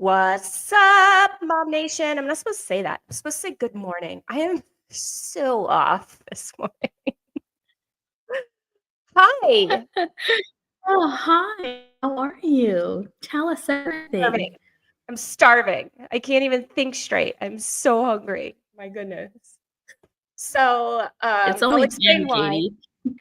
What's up, Mom Nation? I'm not supposed to say that. I'm supposed to say good morning. I am so off this morning. Hi. Oh, hi. How are you? Tell us everything. Starving. I'm starving. I can't even think straight. I'm so hungry. My goodness. So It's I'll only 10, explain why. Katie.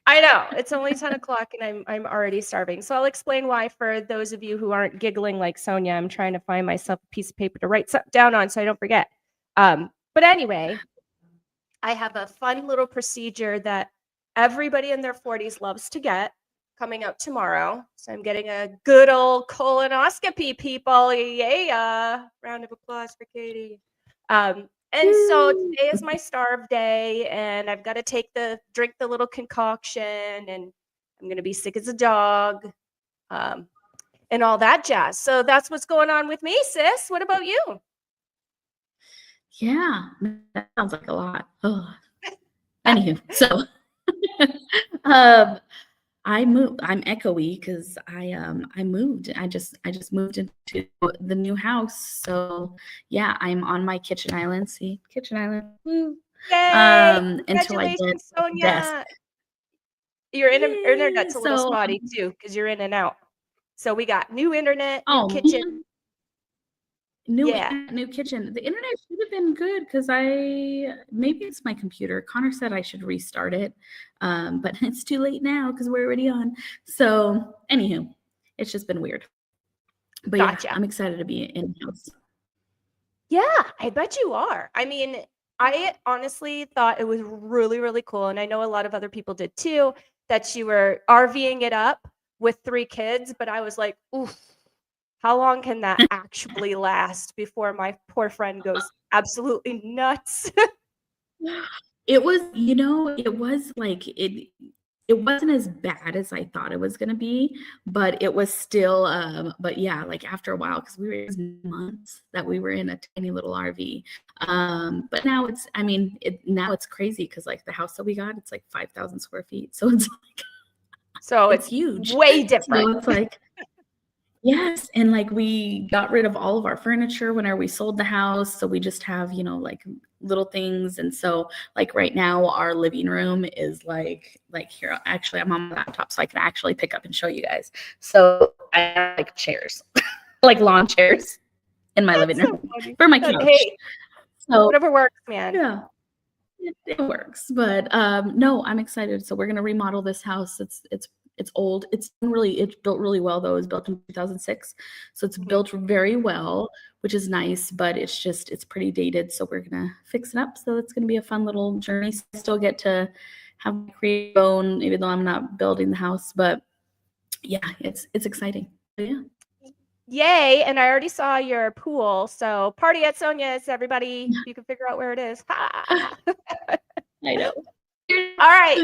I know it's only 10 o'clock and I'm already starving. So I'll explain why for those of you who aren't giggling like Sonia. I'm trying to find myself a piece of paper to write something down on so I don't forget. But anyway, I have a fun little procedure that everybody in their 40s loves to get coming up tomorrow. So I'm getting a good old colonoscopy, people. Yeah. Round of applause for Katie. And so today is my starve day, and I've got to drink the little concoction, and I'm going to be sick as a dog, and all that jazz. So that's what's going on with me, sis. What about you? Yeah, that sounds like a lot. Ugh. Anywho, so I moved. I'm echoey because I moved. I just moved into the new house. So yeah, I'm on my kitchen island. See, kitchen island. Woo. Yay! Until I get Congratulations, a desk. Sonia. Your internet's a little So spotty too, because you're in and out. So we got new internet, new oh kitchen. man. Yeah. New kitchen. The internet should have been good because maybe it's my computer. Connor said I should restart it, but it's too late now because we're already on. So, anywho, it's just been weird. But Gotcha. yeah, I'm excited to be in house. Yeah, I bet you are. I mean, I honestly thought it was really, really cool, and I know a lot of other people did too, that you were RVing it up with 3 kids, but I was like, "Oof, how long can that actually last before my poor friend goes absolutely nuts?" It was, it was like it wasn't as bad as I thought it was gonna be, but it was still, but yeah, like after a while, because we were months that we were in a tiny little RV. But now now it's crazy because like the house that we got, it's like 5,000 square feet. So it's like So it's it's huge. way different. So it's like yes, and like we got rid of all of our furniture whenever we sold the house, so we just have, like little things. And so like right now our living room is like here, actually I'm on my laptop so I can actually pick up and show you guys. So I have like chairs, like lawn chairs in my living room for my couch. Hey, so whatever works, man. yeah. It works, but no, I'm excited. So we're gonna remodel this house. It's old. It's built really well though. It was built in 2006, so it's built very well, which is nice. But it's pretty dated. So we're gonna fix it up. So it's gonna be a fun little journey. So I still get to have my creative bone, even though I'm not building the house. But yeah, it's exciting. But yeah. Yay, and I already saw your pool, so party at Sonia's, everybody. You can figure out where it is. I know. All right,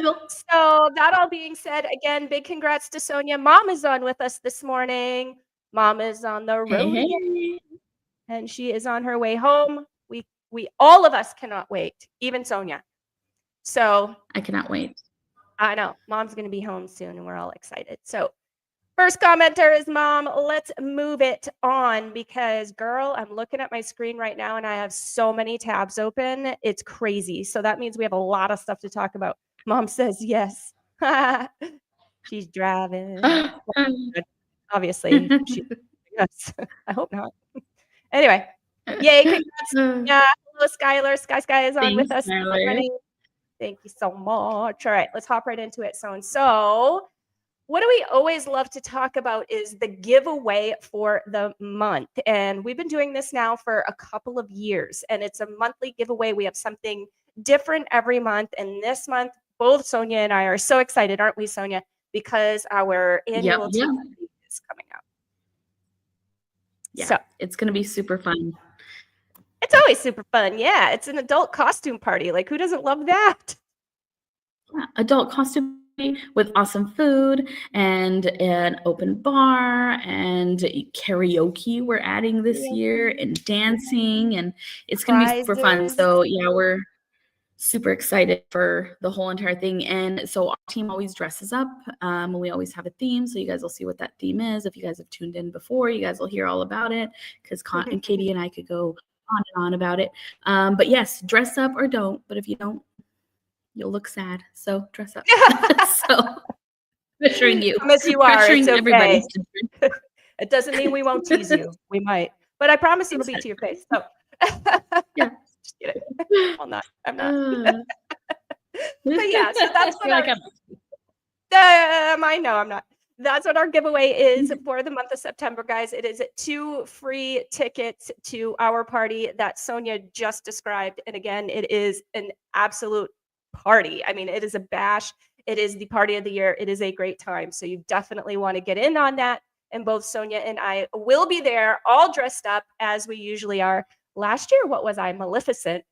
so that all being said, again, big congrats to Sonia. Mom is on with us this morning. Mom is on the road Hey. and she is on her way home. We all of us cannot wait, even Sonia. So I cannot wait. I know, Mom's going to be home soon and we're all excited. So first commenter is Mom. Let's move it on because, girl, I'm looking at my screen right now and I have so many tabs open. It's crazy. So that means we have a lot of stuff to talk about. Mom says yes. She's driving. Obviously, yes. I hope not. Anyway, yay, congrats. Yeah, hello, Skylar. Sky is on with us this morning. Thank you so much. All right, let's hop right into it. So what do we always love to talk about is the giveaway for the month. And we've been doing this now for a couple of years, and it's a monthly giveaway. We have something different every month. And this month, both Sonia and I are so excited, aren't we, Sonia? Because our annual tea party is coming up. Yeah, so it's going to be super fun. It's always super fun. Yeah, it's an adult costume party. Like, who doesn't love that? Yeah, adult costume with awesome food and an open bar and karaoke we're adding this year and dancing, and it's going to be super fun. So yeah, super excited for the whole entire thing. And so our team always dresses up. We always have a theme. So you guys will see what that theme is. If you guys have tuned in before, you guys will hear all about it, because and Katie and I could go on and on about it. But yes, dress up or don't. But if you don't, you'll look sad. So dress up. So pressuring you. Come as you are. Pressuring It's okay. everybody. It doesn't mean we won't tease you. We might. But I promise it'll be to your face. So yeah. Just kidding. I'm not. But yeah, so that's what I know I'm not. That's what our giveaway is for the month of September, guys. It is 2 free tickets to our party that Sonia just described. And again, it is an absolute party. I mean, it is a bash. It is the party of the year. It is a great time. So you definitely want to get in on that. And both Sonia and I will be there all dressed up as we usually are. Last year, what was I? Maleficent.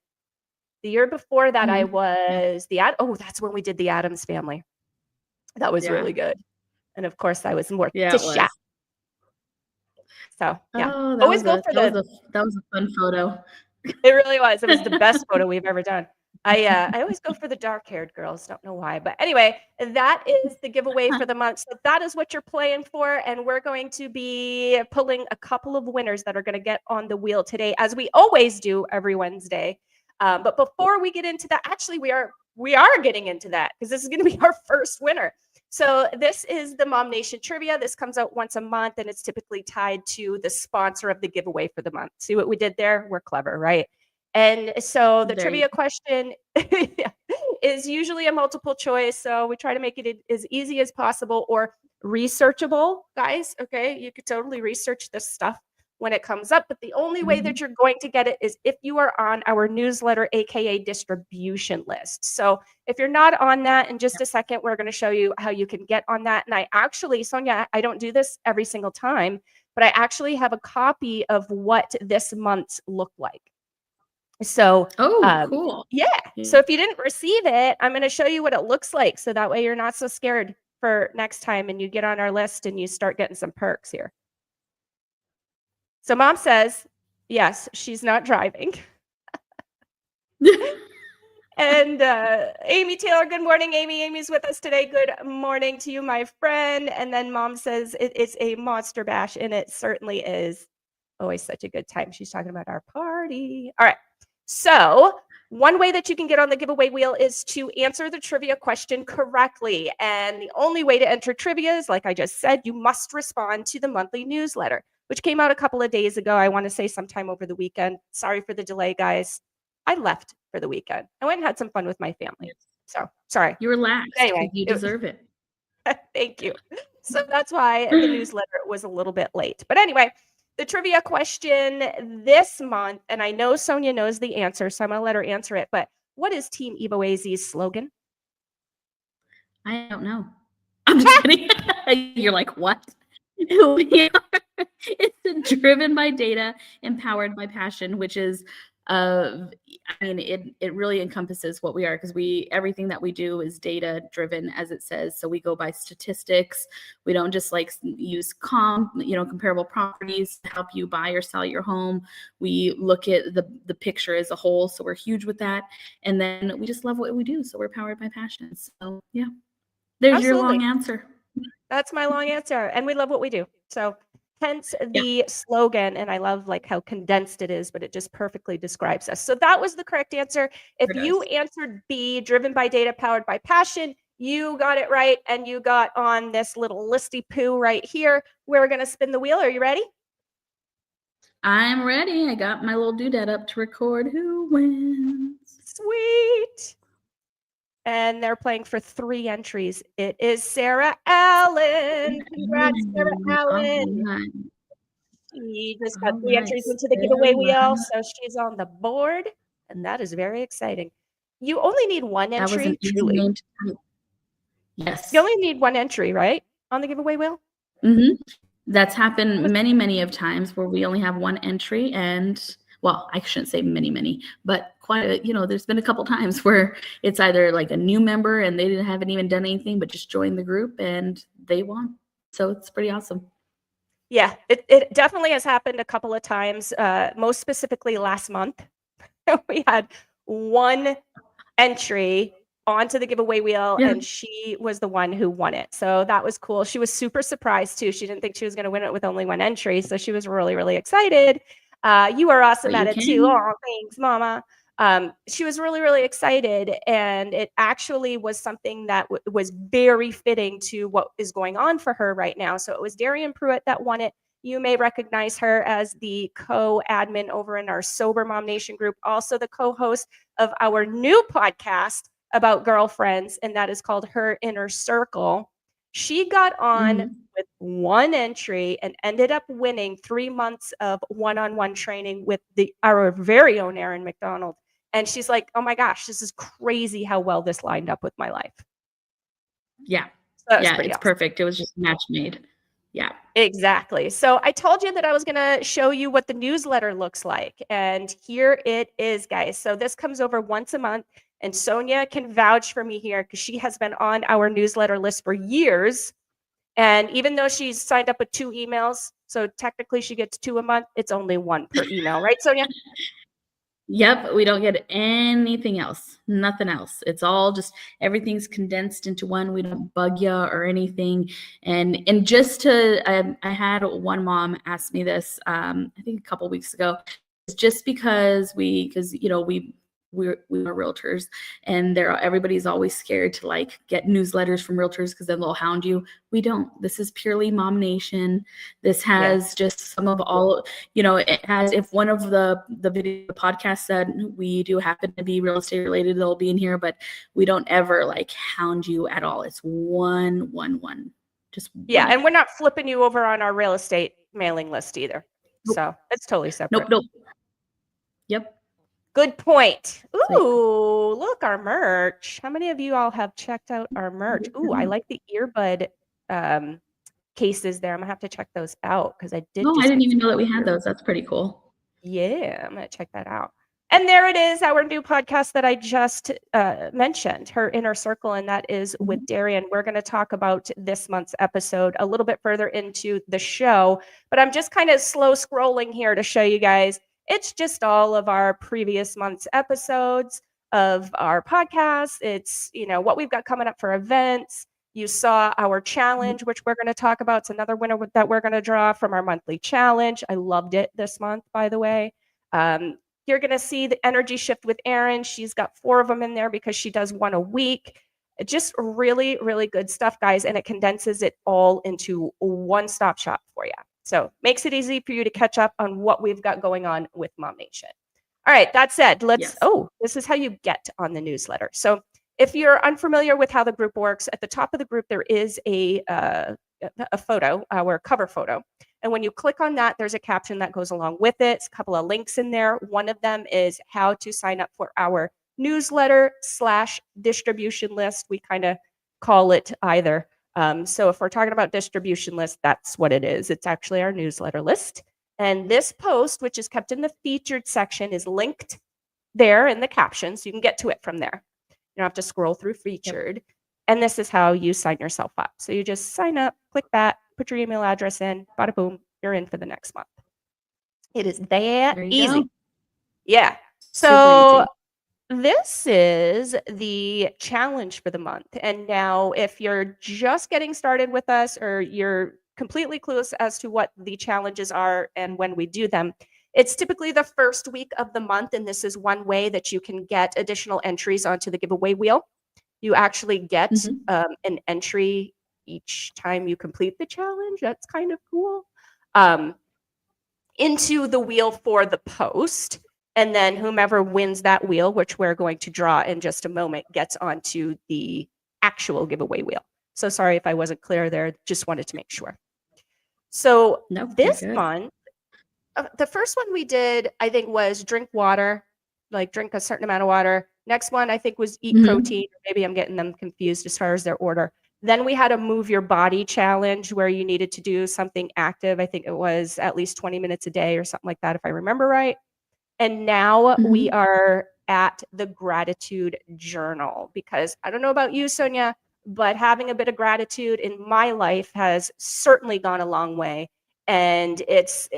The year before that, I was that's when we did the Addams Family. That was really good. And of course, I was more Tisha. So yeah, always go for that was a fun photo. It really was. It was the best photo we've ever done. I always go for the dark-haired girls. Don't know why, but anyway, that is the giveaway for the month. So that is what you're playing for, and we're going to be pulling a couple of winners that are going to get on the wheel today, as we always do every Wednesday. But before we get into that, actually, we are getting into that, because this is going to be our first winner. So this is the MOMnation trivia. This comes out once a month, and it's typically tied to the sponsor of the giveaway for the month. See what we did there? We're clever, right? And so the trivia question is usually a multiple choice. So we try to make it as easy as possible, or researchable, guys. Okay, you could totally research this stuff when it comes up, but the only way that you're going to get it is if you are on our newsletter, aka distribution list. So if you're not on that, in just a second, we're going to show you how you can get on that. And I actually, Sonia, I don't do this every single time, but I actually have a copy of what this month's look like. So, cool. Yeah. So if you didn't receive it, I'm going to show you what it looks like. So that way you're not so scared for next time, and you get on our list and you start getting some perks here. So Mom says, yes, she's not driving. And Amy Taylor, good morning, Amy. Amy's with us today. Good morning to you, my friend. And then Mom says it's a monster bash, and it certainly is. Always such a good time. She's talking about our party. All right. So one way that you can get on the giveaway wheel is to answer the trivia question correctly. And the only way to enter trivia is, like I just said, you must respond to the monthly newsletter, which came out a couple of days ago. I want to say sometime over the weekend. Sorry for the delay, guys. I left for the weekend. I went and had some fun with my family. So sorry. You relaxed. Anyway, you deserve it. Thank you. So that's why the newsletter was a little bit late. But anyway, the trivia question this month, and I know Sonia knows the answer, so I'm going to let her answer it. But what is Team Evo AZ's slogan? I don't know. I'm just kidding. You're like, what? It's driven by data, empowered by passion, which is, I mean, it really encompasses what we are, because everything that we do is data driven, as it says. So we go by statistics. We don't just like use comparable properties to help you buy or sell your home. We look at the picture as a whole. So we're huge with that. And then we just love what we do. So we're powered by passion. So yeah, there's your long answer. That's my long answer. And we love what we do. So hence the slogan. And I love like how condensed it is, but it just perfectly describes us. So that was the correct answer. If you answered B, driven by data, powered by passion, you got it right. And you got on this little listy poo right here. We're going to spin the wheel. Are you ready? I'm ready. I got my little doodad up to record who wins. Sweet. And they're playing for 3 entries. It is Sarah Allen. Congrats, Sarah Allen. Right. She just got 3 entries into the giveaway wheel, so she's on the board, and that is very exciting. You only need 1 entry. That was an easy name to type. Yes. You only need 1 entry, right, on the giveaway wheel? That's happened many of times where we only have 1 entry, and well, I shouldn't say many, but there's been a couple times where it's either like a new member and they haven't even done anything but just joined the group and they won. So it's pretty awesome. Yeah, it definitely has happened a couple of times. Most specifically last month, we had 1 entry onto the giveaway wheel, and she was the one who won it. So that was cool. She was super surprised too. She didn't think she was going to win it with only one entry. So she was really, really excited. You were awesome at it too. Oh, thanks, Mama. She was really, really excited. And it actually was something that was very fitting to what is going on for her right now. So it was Darian Pruitt that won it. You may recognize her as the co-admin over in our Sober MOMnation group, also the co-host of our new podcast about girlfriends, and that is called Her Inner Circle. She got on with one entry and ended up winning 3 months of one-on-one training with our very own Erin McDonald. And she's like, oh my gosh, this is crazy how well this lined up with my life. Yeah. So yeah, it's awesome. Perfect. It was just match made. Yeah. Exactly. So I told you that I was going to show you what the newsletter looks like. And here it is, guys. So this comes over once a month. And Sonia can vouch for me here because she has been on our newsletter list for years. And even though she's signed up with 2 emails, so technically she gets 2 a month, it's only 1 per email. Right, Sonia? Yep, we don't get anything else, nothing else. It's all just everything's condensed into one. We don't bug you or anything. And just to, I had one mom ask me this, I think a couple weeks ago, just because we are realtors, and everybody's always scared to like get newsletters from realtors because then they'll hound you. We don't. This is purely MOMnation. This has just some of all, it has, if one of the video podcasts said we do happen to be real estate related, they'll be in here, but we don't ever like hound you at all. It's one. Just yeah, and we're not flipping you over on our real estate mailing list either. Nope. So it's totally separate. Nope. Yep. Good point. Ooh, look, our merch. How many of you all have checked out our merch? Ooh, I like the earbud cases there. I'm gonna have to check those out because I did. Oh, I didn't even know that we had those. That's pretty cool. Yeah, I'm gonna check that out. And there it is, our new podcast that I just mentioned, Her Inner Circle, and that is with Darian. We're going to talk about this month's episode a little bit further into the show, but I'm just kind of slow scrolling here to show you guys. It's just all of our previous month's episodes of our podcast. It's, what we've got coming up for events. You saw our challenge, which we're going to talk about. It's another winner that we're going to draw from our monthly challenge. I loved it this month, by the way. You're going to see the energy shift with Erin. She's got 4 of them in there because she does 1 a week. Just really, really good stuff, guys. And it condenses it all into one-stop shop for you. So makes it easy for you to catch up on what we've got going on with MOMnation. All right, that said, this is how you get on the newsletter. So if you're unfamiliar with how the group works, at the top of the group, there is a photo, our cover photo. And when you click on that, there's a caption that goes along with it. It's a couple of links in there. One of them is how to sign up for our newsletter / distribution list. We kind of call it either. So if we're talking about distribution list, that's what it is. It's actually our newsletter list. And this post, which is kept in the featured section, is linked there in the caption. So you can get to it from there. You don't have to scroll through featured. Yep. And this is how you sign yourself up. So you just sign up, click that, put your email address in, bada boom, you're in for the next month. It is that easy. Go. Yeah. So this is the challenge for the month. And now if you're just getting started with us or you're completely clueless as to what the challenges are and when we do them, it's typically the first week of the month. And this is one way that you can get additional entries onto the giveaway wheel. You actually get an entry each time you complete the challenge. That's kind of cool. Into the wheel for the post. And then whomever wins that wheel, which we're going to draw in just a moment, gets onto the actual giveaway wheel. So sorry if I wasn't clear there. Just wanted to make sure. So this month, the first one we did, I think, was drink water, like drink a certain amount of water. Next one, I think, was eat protein. Maybe I'm getting them confused as far as their order. Then we had a move your body challenge where you needed to do something active. I think it was at least 20 minutes a day or something like that, if I remember right. And now we are at the gratitude journal, because I don't know about you, Sonia, but having a bit of gratitude in my life has certainly gone a long way. And it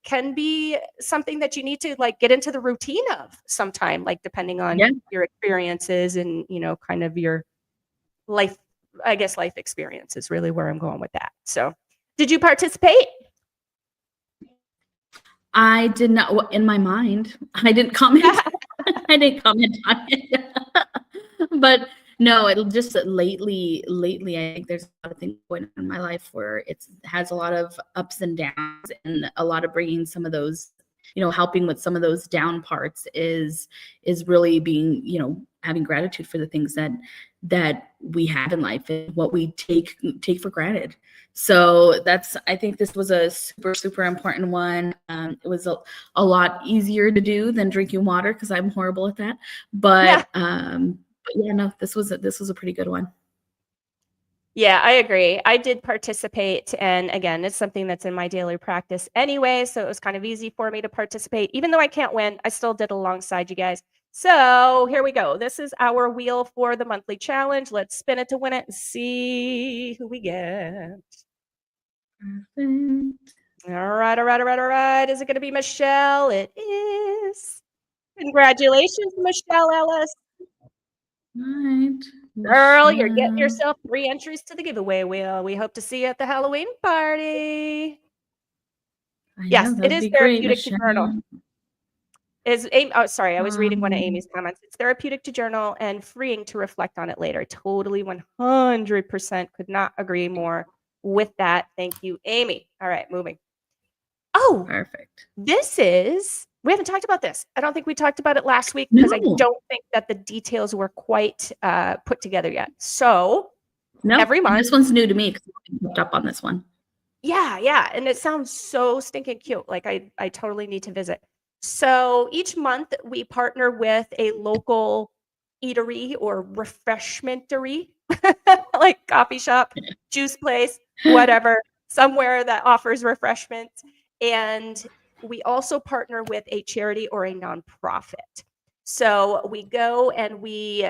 can be something that you need to like get into the routine of sometime, like depending on Yeah. your experiences and, you know, kind of your life, I guess life experience is really where I'm going with that. So did you participate? I did not, well, in my mind, I didn't comment. I didn't comment on it. But no, it'll just lately, I think there's a lot of things going on in my life where it has a lot of ups and downs, and a lot of bringing some of those, you know, helping with some of those down parts is really being, you know, having gratitude for the things that we have in life and what we take for granted. So I think this was a super important one. It was a lot easier to do than drinking water, because I'm horrible at that. But yeah, no, this was a pretty good one. Yeah, I agree. I did participate. And again, it's something that's in my daily practice anyway. So it was kind of easy for me to participate. Even though I can't win, I still did alongside you guys. So here we go. This is our wheel for the monthly challenge. Let's spin it to win it and see who we get. Perfect. All right. Is it going to be Michelle? It is. Congratulations, Michelle Ellis. All right. Girl, you're getting yourself 3 entries to the giveaway wheel. We hope to see you at the Halloween party. Yes, it is therapeutic to journal. Sorry, I was reading one of Amy's comments. It's therapeutic to journal and freeing to reflect on it later. Totally 100% could not agree more with that. Thank you, Amy. All right, moving. Oh, perfect. We haven't talked about this. I don't think we talked about it last week because I don't think that the details were quite put together yet. So every month. This one's new to me because I picked up on this one. Yeah. And it sounds so stinking cute. Like I totally need to visit. So each month we partner with a local eatery or refreshmentery, like coffee shop, juice place, whatever, somewhere that offers refreshments. And we also partner with a charity or a nonprofit. So we go and we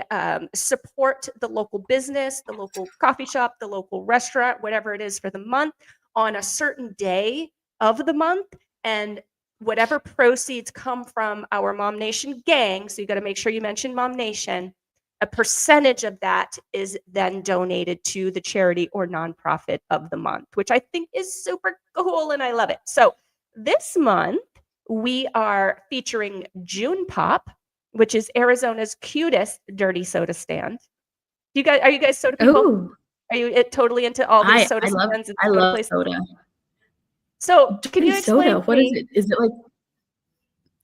support the local business, the local coffee shop, the local restaurant, whatever it is for the month on a certain day of the month. And whatever proceeds come from our MOMnation gang, so you got to make sure you mention MOMnation, a percentage of that is then donated to the charity or nonprofit of the month, which I think is super cool and I love it. So this month we are featuring June Pop, which is Arizona's cutest dirty soda stand. Are you guys soda people? Ooh. Are you totally into all these soda stands? I love soda. So can you explain soda? What is it? Is it like?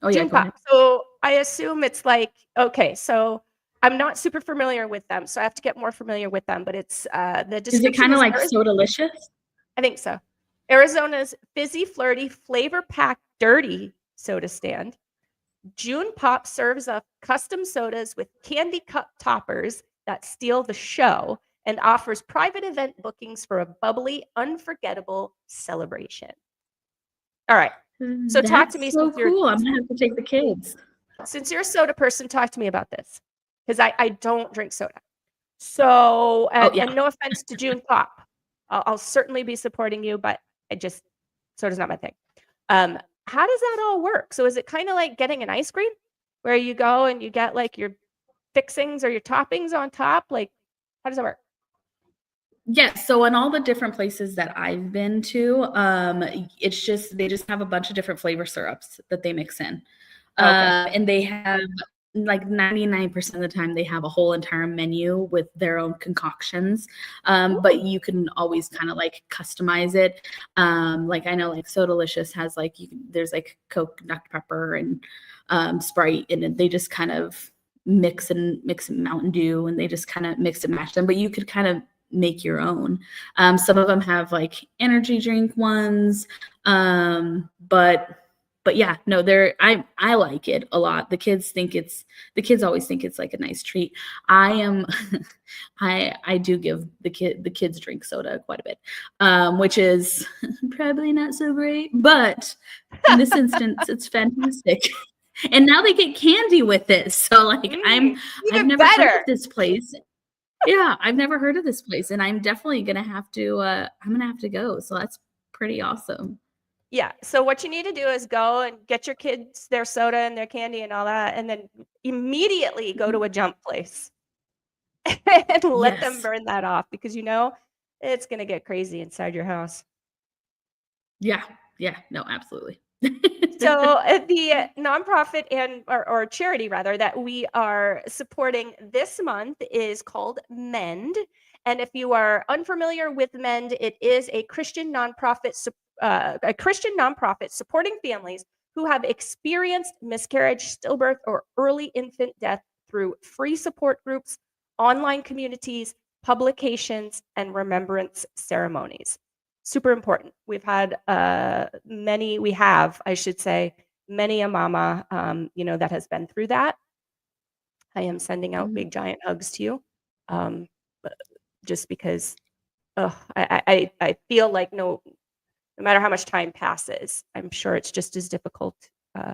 Oh yeah, June Pop. So I assume it's like, okay, so I'm not super familiar with them, so I have to get more familiar with them. But it's the description. Is it kind of like Sodalicious? I think so. Arizona's fizzy, flirty, flavor-packed, dirty soda stand. June Pop serves up custom sodas with candy cup toppers that steal the show and offers private event bookings for a bubbly, unforgettable celebration. All right. So talk to me. So cool. I'm gonna have to take the kids. Since you're a soda person, talk to me about this, because I don't drink soda. So and no offense to June Pop, I'll certainly be supporting you, but soda's not my thing. How does that all work? So is it kind of like getting an ice cream where you go and you get like your fixings or your toppings on top? Like, how does that work? Yes. So in all the different places that I've been to, they just have a bunch of different flavor syrups that they mix in. And they have like 99% of the time they have a whole entire menu with their own concoctions. But you can always kind of like customize it. Like I know like Sodalicious has like, there's like Coke, Dr. Pepper and Sprite, and they just kind of mix and Mountain Dew, and they just kind of mix and match them, but you could kind of make your own. Some of them have like energy drink ones. But yeah, no, I like it a lot. The kids always think it's like a nice treat. I do give the kids drink soda quite a bit, which is probably not so great, but in this instance, it's fantastic. And now they get candy with it. So like I've never heard of this place. Yeah, I've never heard of this place, and I'm definitely gonna have to go. So that's pretty awesome. Yeah. So what you need to do is go and get your kids their soda and their candy and all that, and then immediately go to a jump place and let them Yes. burn that off because it's gonna get crazy inside your house. Yeah. Yeah. No, absolutely. So the nonprofit or charity rather that we are supporting this month is called Mend. And if you are unfamiliar with Mend, it is a Christian nonprofit supporting families who have experienced miscarriage, stillbirth, or early infant death through free support groups, online communities, publications, and remembrance ceremonies. Super important. I should say, many a mama, that has been through that. I am sending out Mhm. big giant hugs to you, um, just because, I feel like no matter how much time passes, I'm sure it's just as difficult, uh,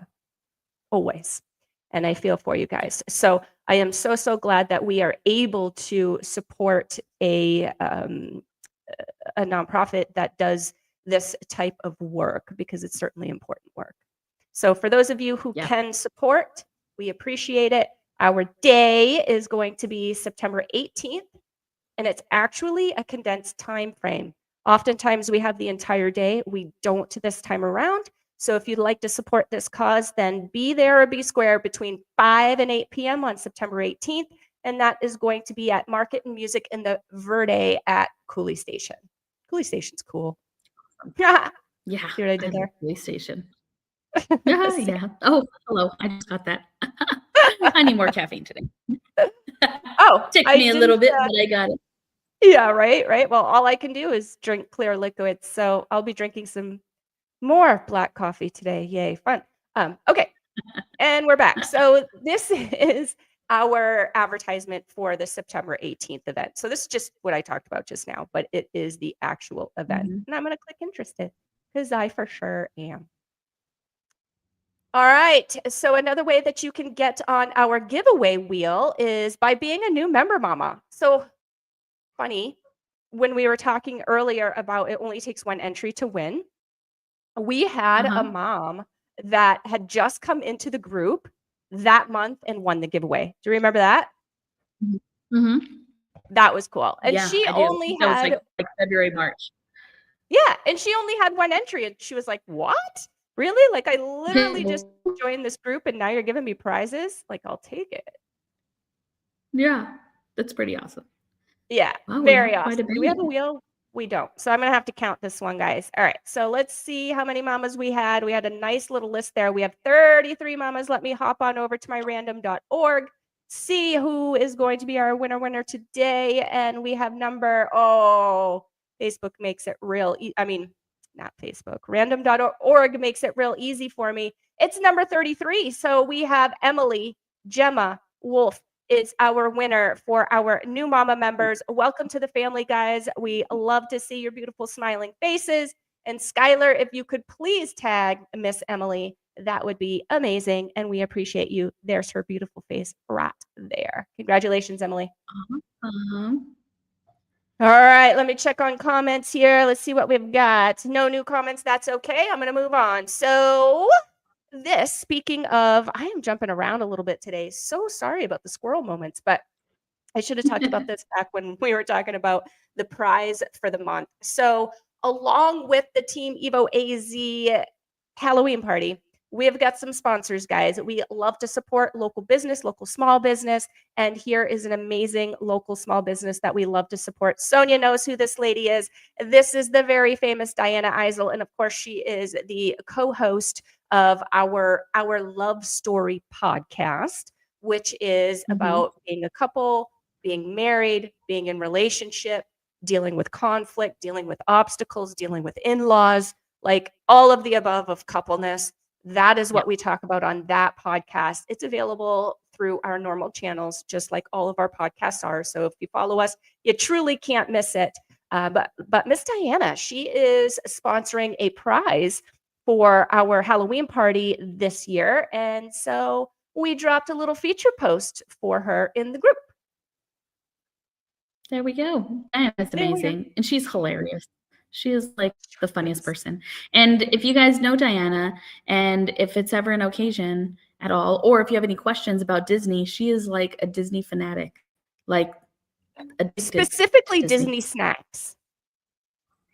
always. And I feel for you guys. So I am so, so glad that we are able to support a nonprofit that does this type of work because it's certainly important work. So for those of you who Yeah. can support, we appreciate it. Our day is going to be September 18th, and it's actually a condensed time frame. Oftentimes we have the entire day. We don't this time around. So if you'd like to support this cause, then be there or be square between 5 and 8 p.m. on September 18th. And that is going to be at Market and Music in the Verde at Cooley Station. Cooley Station's cool. Yeah. See what I I did love there? police station. Yeah. Yeah. Oh, hello. I just got that. I need more caffeine today. Oh, Takes I me a little didn't. bit, but I got it. Yeah, right, right. Well, all I can do is drink clear liquids, so I'll be drinking some more black coffee today. Yay, fun. Okay, and we're back. So this is our advertisement for the September 18th event. So this is just what I talked about just now, but it is the actual event. Mhm. And I'm going to click interested because I for sure am. All right. So another way that you can get on our giveaway wheel is by being a new member mama. So funny, when we were talking earlier about it only takes one entry to win, we had a Uh-huh. mom that had just come into the group that month and won the giveaway. Do you remember that? Mhm. Mhm. That was cool. And Yeah, she I do. I only think that was had, February, March. yeah, and she only had one entry. And she was like, what? Really? Like, I literally just joined this group and now you're giving me prizes? Like, I'll take it. Yeah, that's pretty awesome. Yeah, Wow, we very have quite a awesome. Do we have a bit. wheel? We don't. So I'm gonna have to count this one, guys. All right. So let's see how many mamas we had. We had a nice little list there. We have 33 mamas. Let me hop on over to my random.org, see who is going to be our winner today. And we have Facebook makes it real. Not Facebook. Random.org makes it real easy for me. It's number 33. So we have Emily, Gemma, Wolf, is our winner for our new mama members. Welcome to the family, guys. We love to see your beautiful smiling faces. And Skylar, if you could please tag Miss Emily, that would be amazing. And we appreciate you. There's her beautiful face right there. Congratulations, Emily. Uh-huh. Uh-huh. All right, let me check on comments here. Let's see what we've got. No new comments. That's okay. I'm going to move on. So speaking of, I am jumping around a little bit today. So sorry about the squirrel moments, but I should have talked about this back when we were talking about the prize for the month. So, along with the Team Evo AZ Halloween party, we have got some sponsors, guys. We love to support local business, local small business. And here is an amazing local small business that we love to support. Sonia knows who this lady is. This is the very famous Diana Eisel. And of course, she is the co host of our Love Story podcast, which is Mhm. about being a couple, being married, being in relationship, dealing with conflict, dealing with obstacles, dealing with in-laws, like all of the above of coupleness. That is Yeah. what we talk about on that podcast. It's available through our normal channels, just like all of our podcasts are. So if you follow us, you truly can't miss it. But Miss Diana, she is sponsoring a prize for our Halloween party this year. And so we dropped a little feature post for her in the group. There we go. Diana's There we are. amazing, and she's hilarious. She is like the funniest person. And if you guys know Diana, and if it's ever an occasion at all, or if you have any questions about Disney, she is like a Disney fanatic, like addicted Specifically to Disney snacks.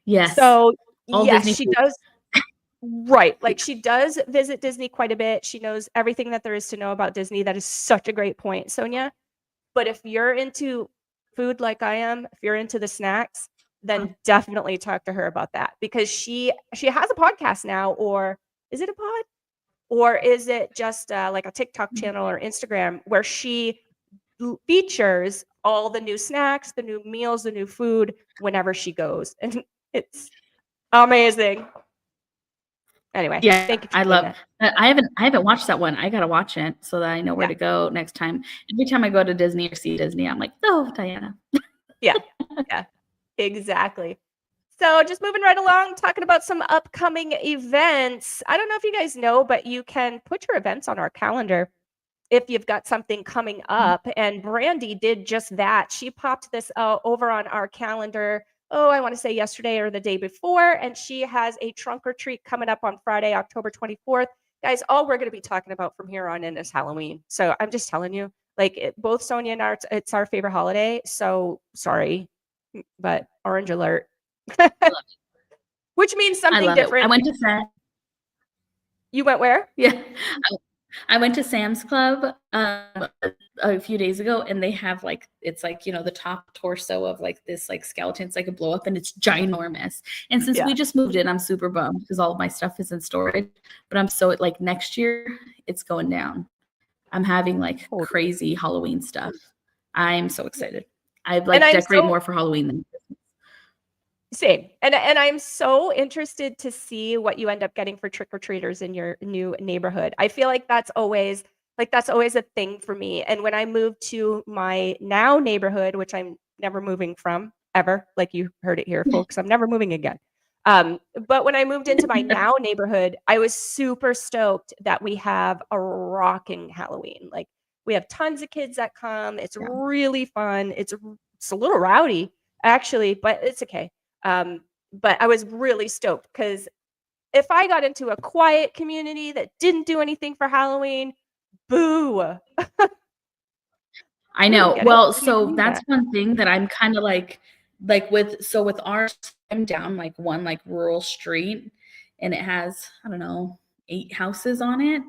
Yes. So All yes, Disney she food. does. Right. Like she does visit Disney quite a bit. She knows everything that there is to know about Disney. That is such a great point, Sonia. But if you're into food like I am, if you're into the snacks, then definitely talk to her about that because she has a podcast now, or is it a pod? Or is it just like a TikTok channel or Instagram where she features all the new snacks, the new meals, the new food whenever she goes. And it's amazing. Anyway, Yeah, thank you for I saying love that. I haven't watched that one. I gotta watch it so that I know where Yeah. to go next time. Every time I go to Disney or see Disney, I'm like, oh, Diana. Yeah. Yeah. Exactly. So just moving right along, talking about some upcoming events. I don't know if you guys know, but you can put your events on our calendar if you've got something coming up. And Brandy did just that. She popped this over on our calendar. Oh, I want to say yesterday or the day before. And she has a trunk or treat coming up on Friday, October 24th. Guys, all we're going to be talking about from here on in is Halloween. So I'm just telling you, like both Sonia and I, it's our favorite holiday. So sorry, but orange alert, which means I something love it. I different. went to Sam. You went where? Yeah. I went to Sam's Club a few days ago, and they have like it's like the top torso of like this like skeleton. It's like a blow up, and it's ginormous. And since we just moved in, I'm super bummed because all of my stuff is in storage. But I'm so like next year it's going down. I'm having like crazy Halloween stuff. I'm so excited. I like decorate more for Halloween than Christmas. Same. And I'm so interested to see what you end up getting for trick-or-treaters in your new neighborhood. I feel like that's always a thing for me. And when I moved to my now neighborhood, which I'm never moving from ever, like you heard it here, folks, I'm never moving again. But when I moved into my now neighborhood, I was super stoked that we have a rocking Halloween. Like we have tons of kids that come. It's really fun. It's a little rowdy actually, but it's okay. But I was really stoked because if I got into a quiet community that didn't do anything for Halloween, boo. I know. Ooh, Well, so that's one thing that I'm kind of like with ours, I'm down like one like rural street, and it has, I don't know, 8 houses on it.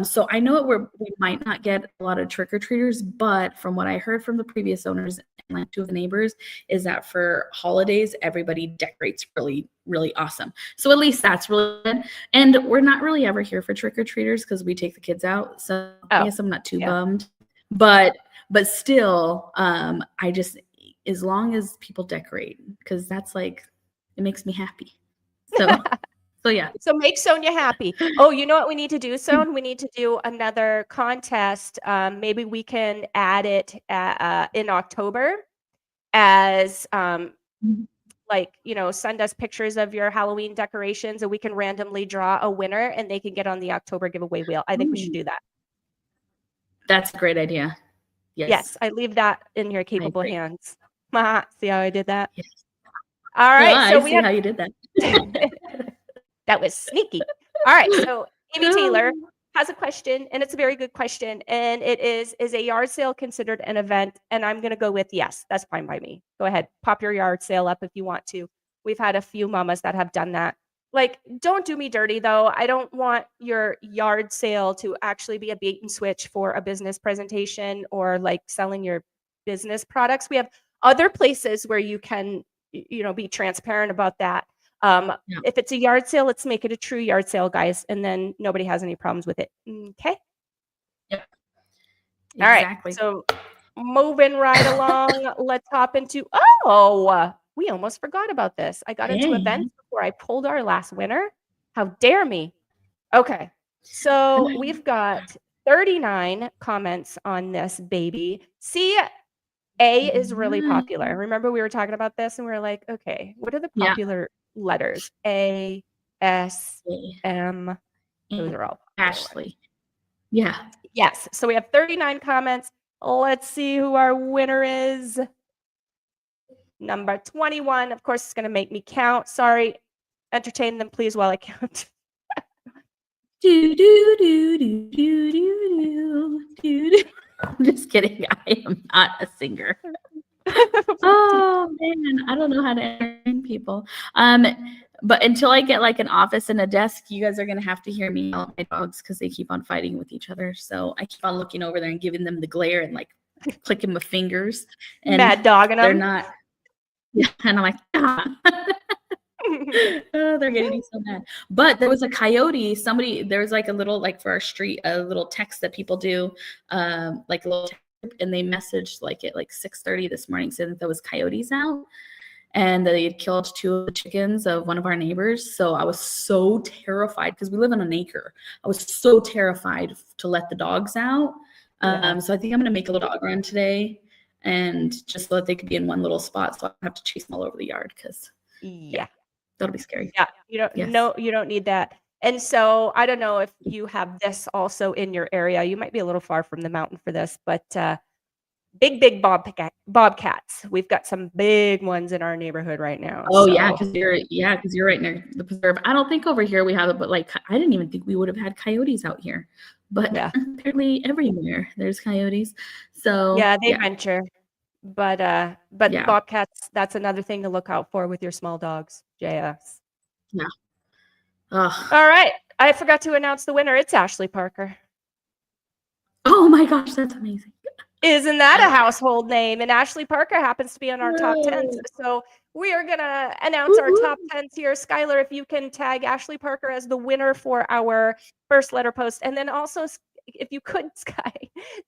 So I know we might not get a lot of trick-or-treaters, but from what I heard from the previous owners and like 2 of the neighbors is that for holidays, everybody decorates really, really awesome. So at least that's really good. And we're not really ever here for trick-or-treaters because we take the kids out. So I guess I'm not too bummed. But still, I just, as long as people decorate, because that's like, it makes me happy. So yeah. So make Sonia happy. Oh, you know what we need to do, Son? We need to do another contest. Maybe we can add it in October as like, send us pictures of your Halloween decorations and we can randomly draw a winner and they can get on the October giveaway wheel. I think we should do that. That's a great idea. Yes, I leave that in your capable hands. See how I did that? Yes. All right. Yeah, so I see how you did that. That was sneaky. All right. So Amy Taylor has a question, and it's a very good question. And it is a yard sale considered an event? And I'm going to go with yes. That's fine by me. Go ahead. Pop your yard sale up if you want to. We've had a few mamas that have done that. Like, don't do me dirty, though. I don't want your yard sale to actually be a bait and switch for a business presentation or like selling your business products. We have other places where you can, be transparent about that. If it's a yard sale, let's make it a true yard sale, guys, and then nobody has any problems with it. Okay? Yep. All right. Exactly. So moving right along, let's hop into, we almost forgot about this. I got into events before I pulled our last winner. How dare me? Okay. So we've got 39 comments on this baby. See, A is really popular. Remember we were talking about this and we were like, okay, what are the popular letters? A, S, M. Those are all Ashley. Yeah. Yes. So we have 39 comments. Let's see who our winner is. Number 21, of course, it's going to make me count. Sorry. Entertain them, please, while I count. Do, do, do, do, do, do, do, do. I'm just kidding. I am not a singer. Oh man, I don't know how to entertain people. But until I get like an office and a desk, you guys are gonna have to hear me yell at my dogs because they keep on fighting with each other. So I keep on looking over there and giving them the glare and like clicking my fingers. And mad dogging they're them. not. Yeah, and I'm like, ah. Oh, they're getting me so mad. But there was a coyote. There was like a little, like for our street, a little text that people do, like a little text, and they messaged like at like 6:30 this morning saying that there was coyotes out and they had killed 2 of the chickens of one of our neighbors. So I was so terrified because we live on an acre. I was so terrified to let the dogs out. Yeah. So I think I'm gonna make a little dog run today, and just so that they could be in one little spot, so I don't have to chase them all over the yard because Yeah. that'll be scary. Yeah. You don't Yes. no, you don't need that. And so I don't know if you have this also in your area. You might be a little far from the mountain for this, but big bobcats. We've got some big ones in our neighborhood right now. Oh so. yeah, because you're right near the preserve. I don't think over here we have it, but like I didn't even think we would have had coyotes out here. But Yeah. apparently everywhere there's coyotes. So Yeah, they venture. But Yeah. bobcats, that's another thing to look out for with your small dogs, JS. Yeah. Ugh. All right. I forgot to announce the winner. It's Ashley Parker. Oh my gosh, that's amazing. Isn't that a household name? And Ashley Parker happens to be on our top 10s. So we are going to announce our top 10s here. Skylar, if you can tag Ashley Parker as the winner for our first letter post. And then also, if you could, Sky,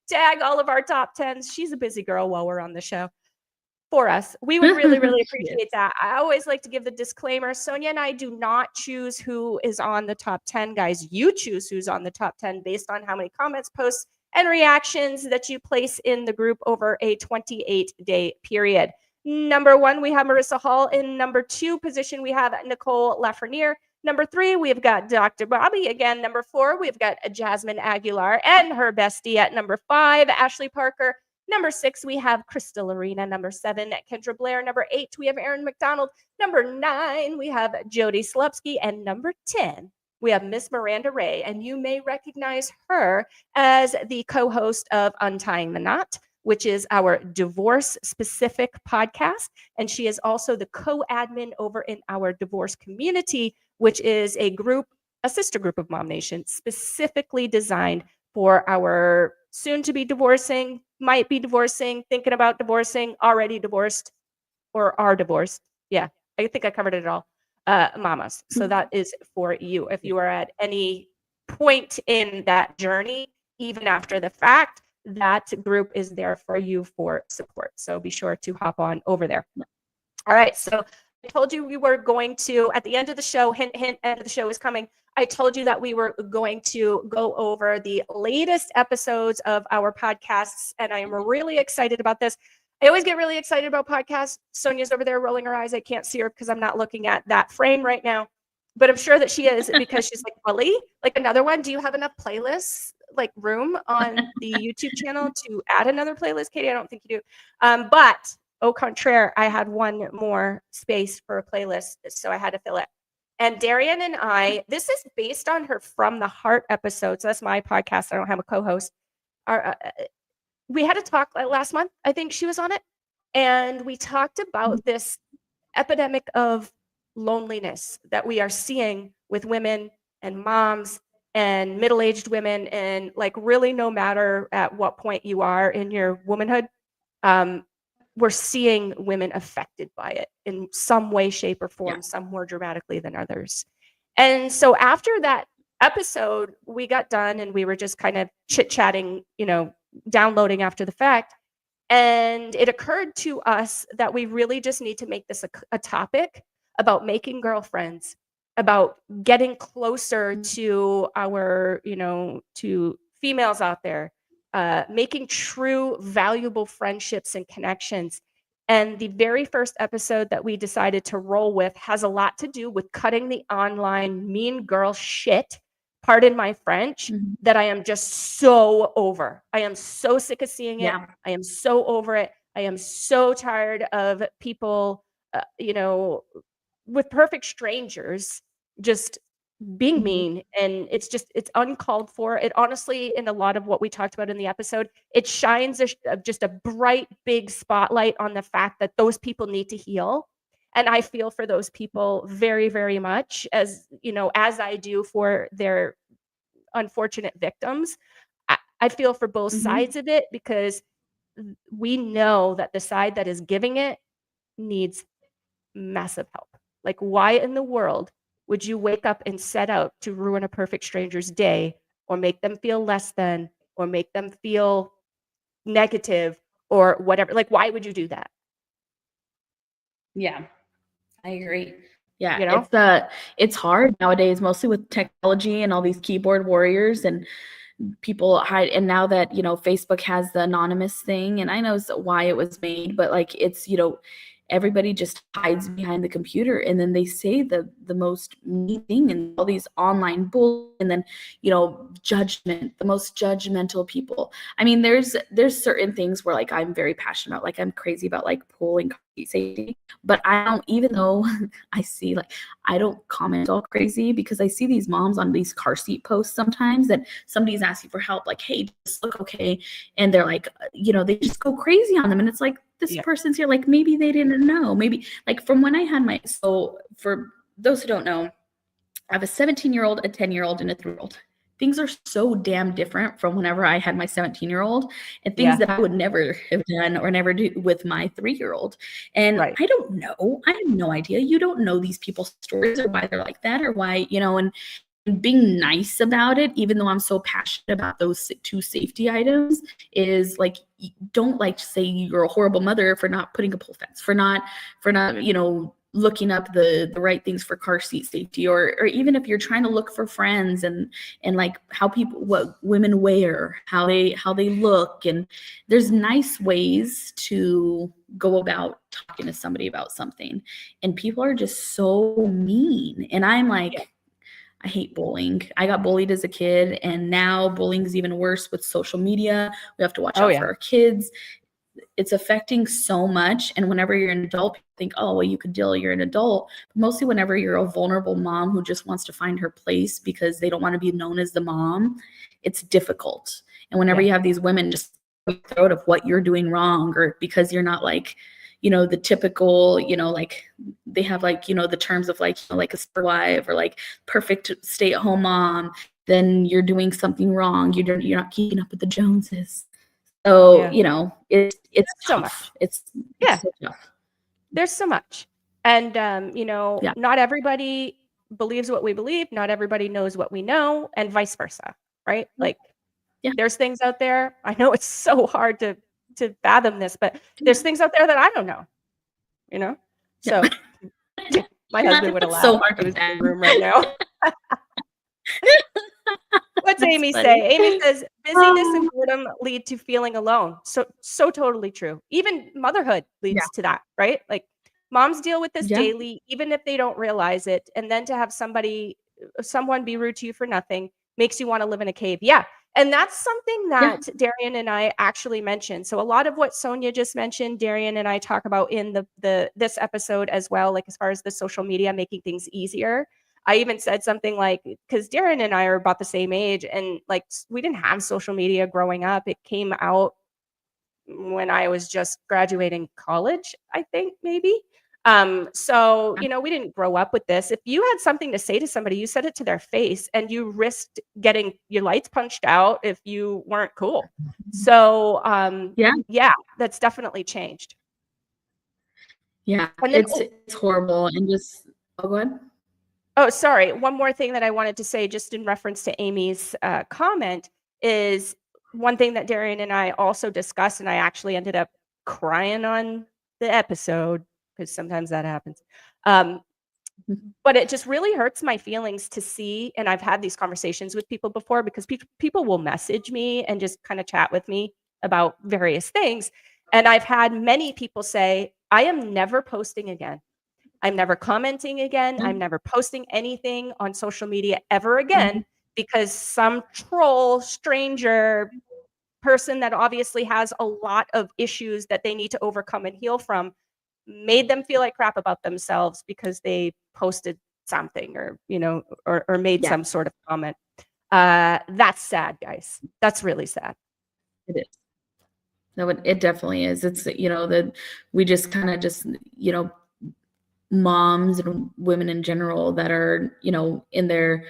tag all of our top 10s. She's a busy girl while we're on the show. For us, we would really, really appreciate that. I always like to give the disclaimer. Sonia and I do not choose who is on the top 10, guys. You choose who's on the top 10 based on how many comments, posts, and reactions that you place in the group over a 28-day period. Number 1, we have Marissa Hall. In number 2 position, we have Nicole Lafreniere. Number 3, we've got Dr. Bobby. Again, number 4, we've got Jasmine Aguilar and her bestie at number 5, Ashley Parker. Number 6, we have Crystal Arena. Number 7, Kendra Blair. Number 8, we have Erin McDonald. Number 9, we have Jody Slupski. And number 10, we have Miss Miranda Ray. And you may recognize her as the co-host of Untying the Knot, which is our divorce-specific podcast. And she is also the co-admin over in our divorce community, which is a sister group of MOMnation, specifically designed for our soon-to-be divorcing, might be divorcing, thinking about divorcing, already divorced, or are divorced. Yeah, I think I covered it all. Mamas. So that is for you. If you are at any point in that journey, even after the fact, that group is there for you for support. So be sure to hop on over there. All right. So I told you we were going to, at the end of the show, hint, hint, end of the show is coming. I told you that we were going to go over the latest episodes of our podcasts, and I am really excited about this. I always get really excited about podcasts. Sonia's over there rolling her eyes. I can't see her because I'm not looking at that frame right now, but I'm sure that she is because she's like, really? Like another one? Do you have enough playlists, like room on the YouTube channel to add another playlist, Katie? I don't think you do. But au contraire, I had one more space for a playlist, so I had to fill it. And Darian and I, this is based on her From the Heart episode. So that's my podcast. I don't have a co-host. We had a talk last month. I think she was on it. And we talked about this epidemic of loneliness that we are seeing with women and moms and middle-aged women. And like really no matter at what point you are in your womanhood, we're seeing women affected by it in some way, shape, or form, some more dramatically than others. And so after that episode, we got done and we were just kind of chit-chatting, downloading after the fact. And it occurred to us that we really just need to make this a topic about making girlfriends, about getting closer to our, to females out there, making true valuable friendships and connections. And the very first episode that we decided to roll with has a lot to do with cutting the online mean girl shit, pardon my French, that I am just so over. I am so sick of seeing it. I am so over it. I am so tired of people, you know, with perfect strangers just being Mhm. mean, and it's uncalled for. It honestly, in a lot of what we talked about in the episode, it shines just a bright big spotlight on the fact that those people need to heal. And I feel for those people very, very much, as as I do for their unfortunate victims. I feel for both Mhm. sides of it, because we know that the side that is giving it needs massive help. Like, why in the world would you wake up and set out to ruin a perfect stranger's day, or make them feel less than, or make them feel negative, or whatever? Like, why would you do that? Yeah, I agree. Yeah, You know? it's hard nowadays, mostly with technology and all these keyboard warriors and people hide. And now that Facebook has the anonymous thing, and I know why it was made, but like it's everybody just hides behind the computer, and then they say the most mean thing, and all these online bull, and then judgment, the most judgmental people. I mean, there's certain things where like I'm very passionate about, like I'm crazy about like pool and car seat safety, but I don't, even though I see, like, I don't comment all crazy, because I see these moms on these car seat posts sometimes that somebody's asking for help, like, hey, does this look okay? And they're like, they just go crazy on them. And it's like, this Yeah. person's here, like, maybe they didn't know. Maybe, like, from when I had so for those who don't know, I have a 17-year-old, a 10-year-old, and a 3-year-old. Things are so damn different from whenever I had my 17-year-old, and things Yeah. that I would never have done or never do with my 3-year-old. And Right. I don't know. I have no idea. You don't know these people's stories, or why they're like that, or why, and being nice about it, even though I'm so passionate about those two safety items, is like, don't like say you're a horrible mother for not putting a pole fence, for not looking up the right things for car seat safety, or even if you're trying to look for friends, and like how what women wear, how they look, and there's nice ways to go about talking to somebody about something, and people are just so mean. And I'm Yeah. like, I hate bullying. I got bullied as a kid, and now bullying is even worse with social media. We have to watch Oh out for yeah. our kids. It's affecting so much. And whenever you're an adult, people think, oh, well, you could deal, you're an adult. But mostly whenever you're a vulnerable mom who just wants to find her place because they don't want to be known as the mom, it's difficult. And whenever Yeah. you have these women just throat of what you're doing wrong, or because you're not like, the typical, like they have like, the terms of like, like a super wife, or like perfect stay-at-home mom, then you're doing something wrong. You're not keeping up with the Joneses. So, Yeah. it's There's so tough. much. It's Yeah. so tough. There's so much. And Yeah. not everybody believes what we believe, not everybody knows what we know, and vice versa, right? Like, Yeah. there's things out there. I know it's so hard to fathom this, but there's things out there that I don't know, you know? Yeah. So, my husband would have That's laughed so hard if he to was in the fathom. room right now. What's That's Amy funny. say? Amy says, busyness and Oh, boredom lead to feeling alone. So totally true. Even motherhood yeah. leads to that, right? Like, moms deal with this Yeah. daily, even if they don't realize it. And then to have someone be rude to you for nothing makes you want to live in a cave. Yeah. And that's something Yeah. that Darian and I actually mentioned. So a lot of what Sonia just mentioned, Darian and I talk about in the this episode as well, like as far as the social media making things easier. I even said something like, because Darren and I are about the same age, and like we didn't have social media growing up. It came out when I was just graduating college, I think maybe. So we didn't grow up with this. If you had something to say to somebody, you said it to their face, and you risked getting your lights punched out if you weren't cool. So Yeah. yeah, that's definitely changed. Yeah. And then It's horrible. And just, oh, go ahead. oh, sorry. One more thing that I wanted to say, just in reference to Amy's comment, is one thing that Darian and I also discussed, and I actually ended up crying on the episode, because sometimes that happens. Um, but it just really hurts my feelings to see, and I've had these conversations with people before, because people will message me and just kind of chat with me about various things. And I've had many people say, I am never posting again. I'm never commenting again. I'm never posting anything on social media ever Mhm. again, because some troll stranger person that obviously has a lot of issues that they need to overcome and heal from made them feel like crap about themselves because they posted something or, or made some sort of comment. That's sad, guys. That's really sad. It is. No, it definitely is. It's, that we just kind of moms and women in general that are, in their,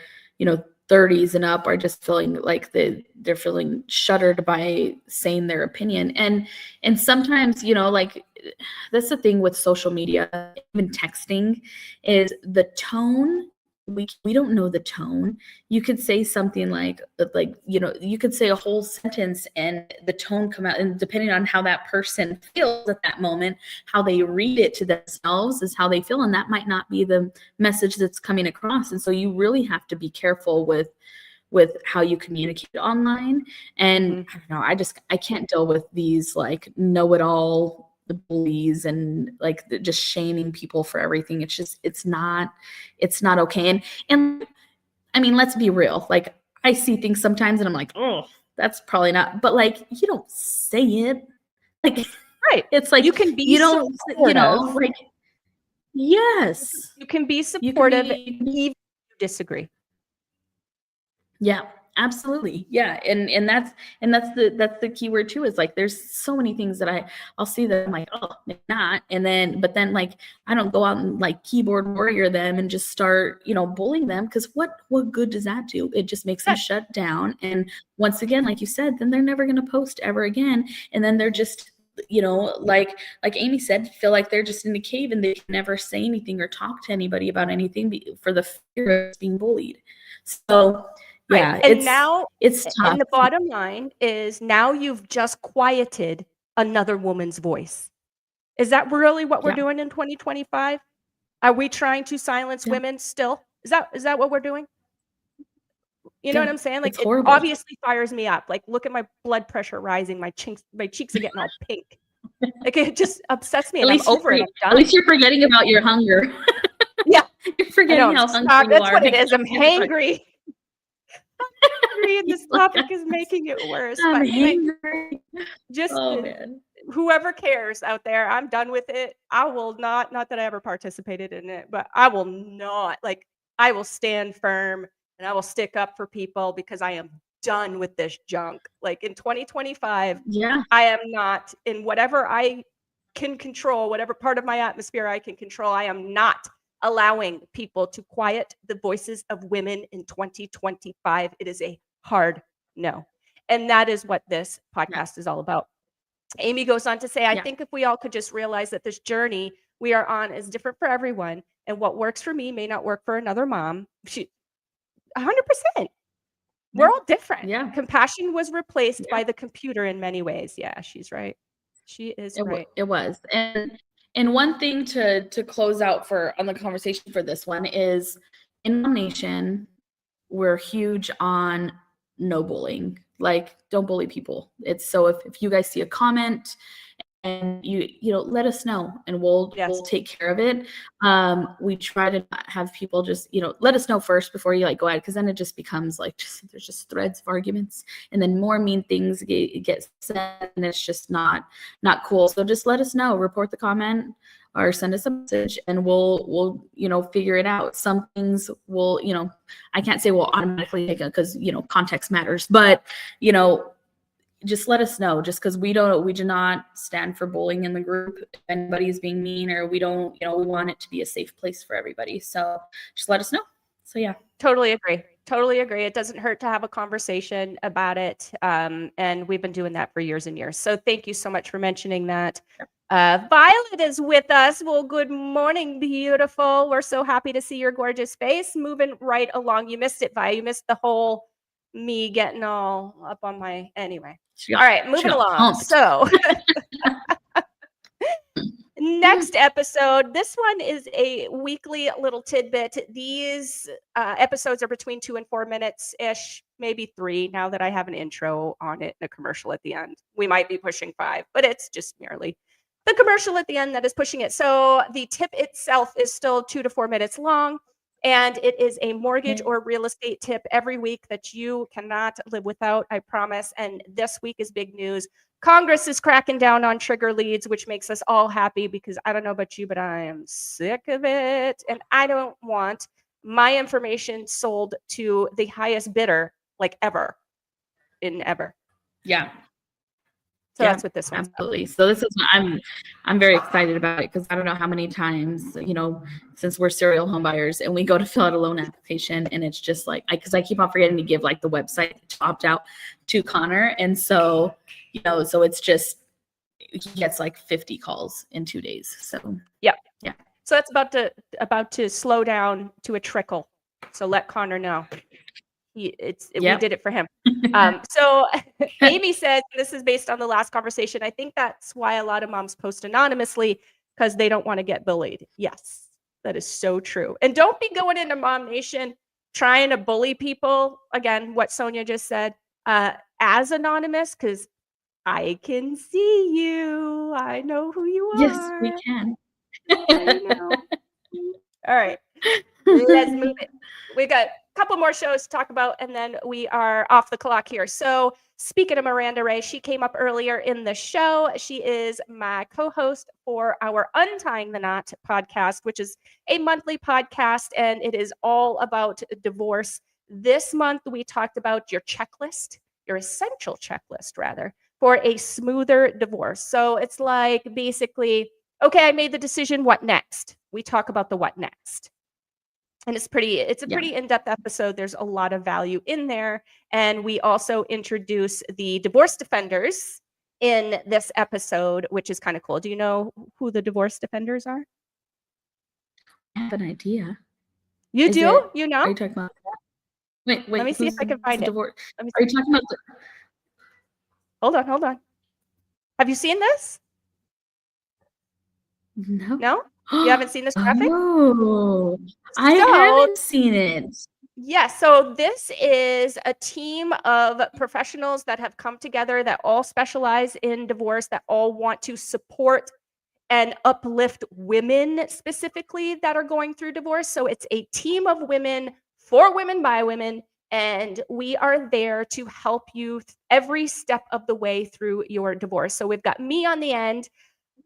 30s and up are just feeling like they're feeling shuddered by saying their opinion. And sometimes, like that's the thing with social media, even texting, is the tone. We don't know the tone. You could say something like, you could say a whole sentence and the tone come out, and depending on how that person feels at that moment, how they read it to themselves is how they feel. And that might not be the message that's coming across. And so you really have to be careful with how you communicate online. And I don't know, I can't deal with these like know-it-all bullies and like just shaming people for everything. It's not okay. And I mean, let's be real. Like I see things sometimes and I'm like, oh, that's probably not, but like, you don't say it. Like, right. It's like, you can be, like, yes. You can be supportive even if you disagree. Yeah, absolutely. Yeah. And that's the key word too, is like, there's so many things that I'll see that I'm like, oh, maybe not. But then like, I don't go out and like keyboard warrior them and just start, bullying them. Cause what good does that do? It just makes them shut down. And once again, like you said, then they're never going to post ever again. And then they're just, like Amy said, feel like they're just in a cave and they can never say anything or talk to anybody about anything for the fear of being bullied. So yeah, right. And now it's tough. And the bottom line is now you've just quieted another woman's voice. Is that really what we're doing in 2025? Are we trying to silence women still? Is that what we're doing? You know what I'm saying? Like, it obviously fires me up. Like, look at my blood pressure rising. My cheeks are getting all pink. Like, it just upsets me. And I'm over it. At least you're forgetting about your hunger. Yeah. You're forgetting how hungry you are. That's what it is. I'm hangry. And this topic is making it worse. I'm but hangry. Just whoever cares out there, I'm done with it. I will not that I ever participated in it, but I will not. Like, I will stand firm and I will stick up for people because I am done with this junk. Like, in 2025, I am not, in whatever I can control, whatever part of my atmosphere I can control, I am not allowing people to quiet the voices of women in 2025. It is a hard no. And that is what this podcast is all about. Amy goes on to say, I think if we all could just realize that this journey we are on is different for everyone, and what works for me may not work for another mom. 100%. We're all different. Yeah. Compassion was replaced by the computer in many ways. Yeah, she's right. She is right. It was. And one thing to close out on the conversation for this one is, in MOMnation, we're huge on no bullying. Like, don't bully people. It's so if you guys see a comment and you let us know and we'll take care of it. We try to not have people just, let us know first before you like go at it, because then it just becomes like there's just threads of arguments, and then more mean things get said, and it's just not cool. So just let us know, report the comment or send us a message, and we'll figure it out. Some things will, I can't say we'll automatically take it because context matters, but just let us know, just because we do not stand for bullying in the group. If anybody is being mean, or we don't, we want it to be a safe place for everybody. So just let us know. So yeah. Totally agree. It doesn't hurt to have a conversation about it. And we've been doing that for years and years. So thank you so much for mentioning that. Violet is with us. Well, good morning, beautiful. We're so happy to see your gorgeous face. Moving right along. You missed it, Vi. You missed the whole me getting all up on my, anyway. All right, moving along. Pumped. So next episode, this one is a weekly little tidbit. These episodes are between 2 and 4 minutes ish, maybe 3 now that I have an intro on it and a commercial at the end. We might be pushing 5, but it's just merely the commercial at the end that is pushing it. So the tip itself is still 2 to 4 minutes long. And it is a mortgage or real estate tip every week that you cannot live without, I promise. And this week is big news. Congress is cracking down on trigger leads, which makes us all happy because I don't know about you, but I am sick of it. And I don't want my information sold to the highest bidder like ever in ever. Yeah. So that's what this one's absolutely. So this is I'm very excited about it because I don't know how many times, you know, since we're serial home buyers and we go to fill out a loan application and it's just like because I keep on forgetting to give like the website to opt out to Connor. And so, you know, so it's just he gets like 50 calls in 2 days. So yeah. So it's about to slow down to a trickle. So let Connor know. We did it for him. So Amy says, this is based on the last conversation, I think that's why a lot of moms post anonymously because they don't want to get bullied. Yes, that is so true. And don't be going into MOMnation trying to bully people. Again, what Sonia just said, as anonymous, because I can see you. I know who you are. Yes, we can. I know. All right. Let's move it. We got a couple more shows to talk about, and then we are off the clock here. So speaking of Miranda Ray, she came up earlier in the show. She is my co-host for our Untying the Knot podcast, which is a monthly podcast, and it is all about divorce. This month, we talked about your checklist, your essential checklist, rather, for a smoother divorce. So it's like basically, okay, I made the decision. What next? We talk about the what next. And it's a pretty in-depth episode. There's a lot of value in there. And we also introduce the divorce defenders in this episode, which is kind of cool. Do you know who the divorce defenders are? I have an idea. You do? You know? Are you talking about that? Wait. Let me see if I can find it. Are you talking about Hold on. Have you seen this? No. No? You haven't seen this graphic? Oh, I haven't seen it. Yeah, so this is a team of professionals that have come together that all specialize in divorce, that all want to support and uplift women specifically that are going through divorce. So it's a team of women for women by women, and we are there to help you every step of the way through your divorce. So we've got me on the end.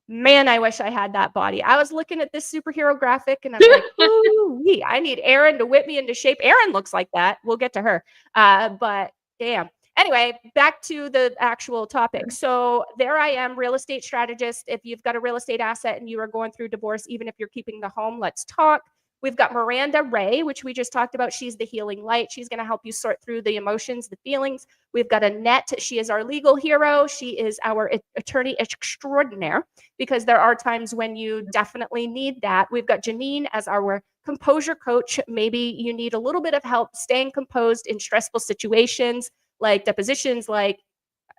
Man, I wish I had that body. I was looking at this superhero graphic and I'm like, ooh, I need Erin to whip me into shape. Erin looks like that. We'll get to her. But damn. Anyway, back to the actual topic. So there I am, real estate strategist. If you've got a real estate asset and you are going through divorce, even if you're keeping the home, let's talk. We've got Miranda Ray, which we just talked about. She's the healing light. She's going to help you sort through the emotions, the feelings. We've got Annette. She is our legal hero. She is our attorney extraordinaire, because there are times when you definitely need that. We've got Janine as our composure coach. Maybe you need a little bit of help staying composed in stressful situations like depositions. Like,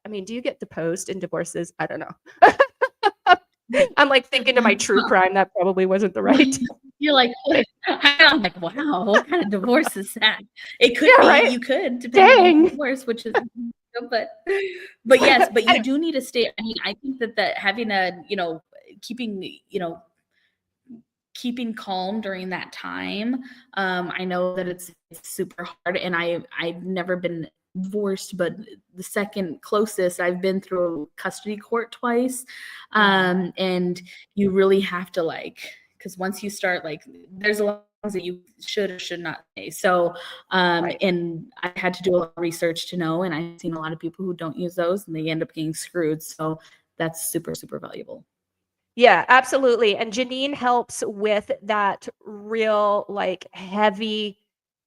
I mean, do you get deposed in divorces? I don't know. I'm like thinking to my true crime. That probably wasn't the right. You're like, I'm like, wow, what kind of divorce is that? It could be, right? You could, depending on the divorce, which is, but yes, but you do need to stay. I mean, I think that having a, keeping calm during that time. I know that it's super hard, and I've never been divorced, but the second closest, I've been through custody court twice. And you really have to because once you start, there's a lot of things that you should or should not say. So, and I had to do a lot of research to know, and I've seen a lot of people who don't use those and they end up getting screwed. So that's super, super valuable. Yeah, absolutely. And Janine helps with that real,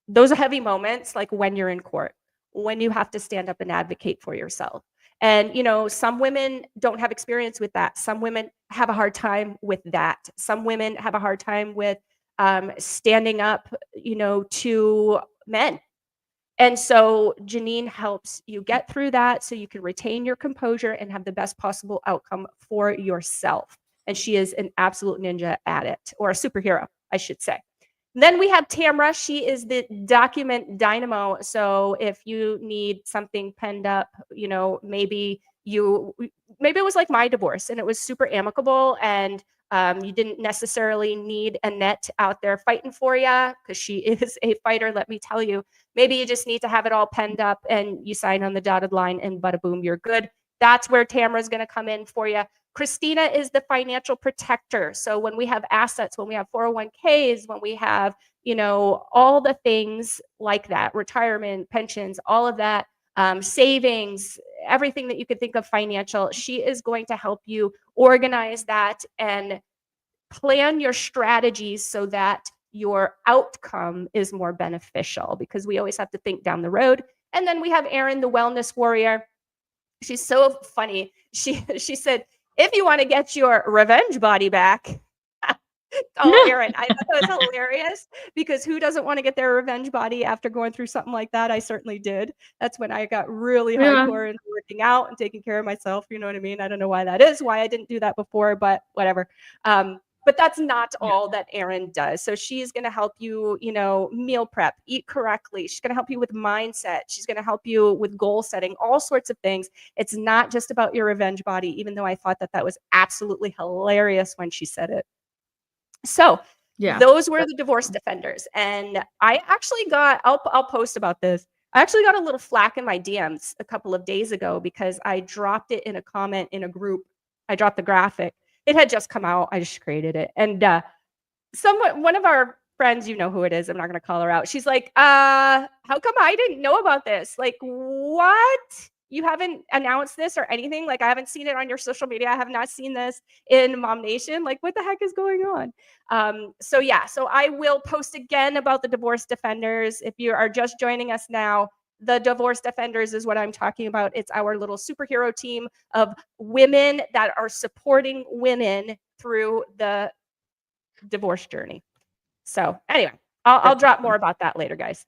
those are heavy moments, like when you're in court, when you have to stand up and advocate for yourself. And, some women don't have experience with that. Some women have a hard time with that. Some women have a hard time with standing up, to men. And so Janine helps you get through that so you can retain your composure and have the best possible outcome for yourself. And she is an absolute ninja at it, or a superhero, I should say. And then we have Tamra. She is the document dynamo. So if you need something penned up, maybe it was like my divorce and it was super amicable and You didn't necessarily need Annette out there fighting for you because she is a fighter, let me tell you. Maybe you just need to have it all penned up and you sign on the dotted line and bada boom, you're good. That's where Tamara's going to come in for you. Christina is the financial protector. So when we have assets, when we have 401ks, when we have, all the things like that, retirement, pensions, all of that, savings, everything that you could think of financial, she is going to help you organize that and plan your strategies so that your outcome is more beneficial, because we always have to think down the road. And then we have Erin, the wellness warrior. She's so funny. She said, if you want to get your revenge body back. Oh, Erin, I thought that was hilarious, because who doesn't want to get their revenge body after going through something like that? I certainly did. That's when I got really hardcore into working out and taking care of myself. You know what I mean? I don't know why that is, why I didn't do that before, but whatever. But that's not all that Erin does. So she's going to help you, meal prep, eat correctly. She's going to help you with mindset. She's going to help you with goal setting, all sorts of things. It's not just about your revenge body, even though I thought that was absolutely hilarious when she said it. So those were the divorce defenders. And I actually got, I'll post about this. I actually got a little flack in my DMs a couple of days ago because I dropped it in a comment in a group. I dropped the graphic. It had just come out. I just created it. And one of our friends, you know who it is, I'm not going to call her out. She's like, how come I didn't know about this? Like, what? You haven't announced this or anything? Like, I haven't seen it on your social media. I have not seen this in MOMnation. Like, what the heck is going on? So I will post again about the divorce defenders. If you are just joining us now, the divorce defenders is what I'm talking about. It's our little superhero team of women that are supporting women through the divorce journey. So anyway, I'll drop more about that later, guys.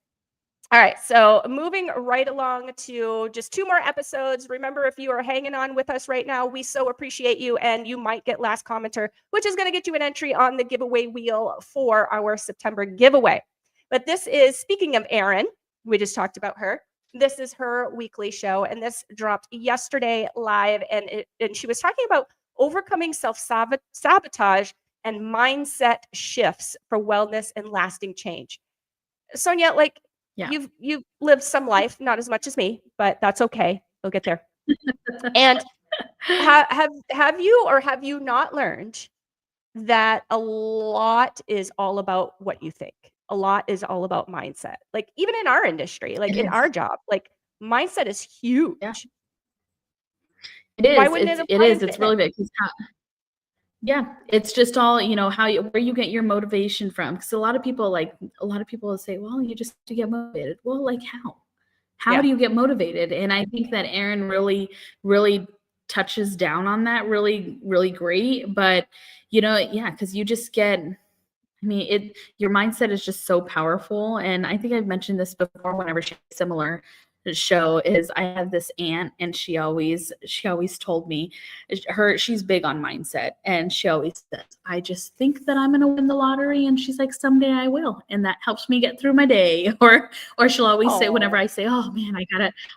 All right, so moving right along to just 2 more episodes. Remember, if you are hanging on with us right now, we so appreciate you, and you might get last commenter, which is going to get you an entry on the giveaway wheel for our September giveaway. But this is, speaking of Erin, we just talked about her. This is her weekly show, and this dropped yesterday live, and she was talking about overcoming self-sabotage and mindset shifts for wellness and lasting change. Sonia, like, you've lived some life, not as much as me, but that's okay. We'll get there. And have you not learned that a lot is all about what you think? A lot is all about mindset. Like, even in our industry, like in our job, like, mindset is huge. Yeah. It is. Why wouldn't it is. It's really big. Yeah, it's just all, where you get your motivation from. Because a lot of people will say, well, you just have to get motivated. Well, like, how do you get motivated? And I think that Erin really, really touches down on that really, really great. But, because you just get, your mindset is just so powerful. And I think I've mentioned this before whenever she's similar show is I have this aunt, and she always told me she's big on mindset, and she always says, I just think that I'm going to win the lottery, and she's like, someday I will, and that helps me get through my day. Or she'll always say, whenever I say, oh man,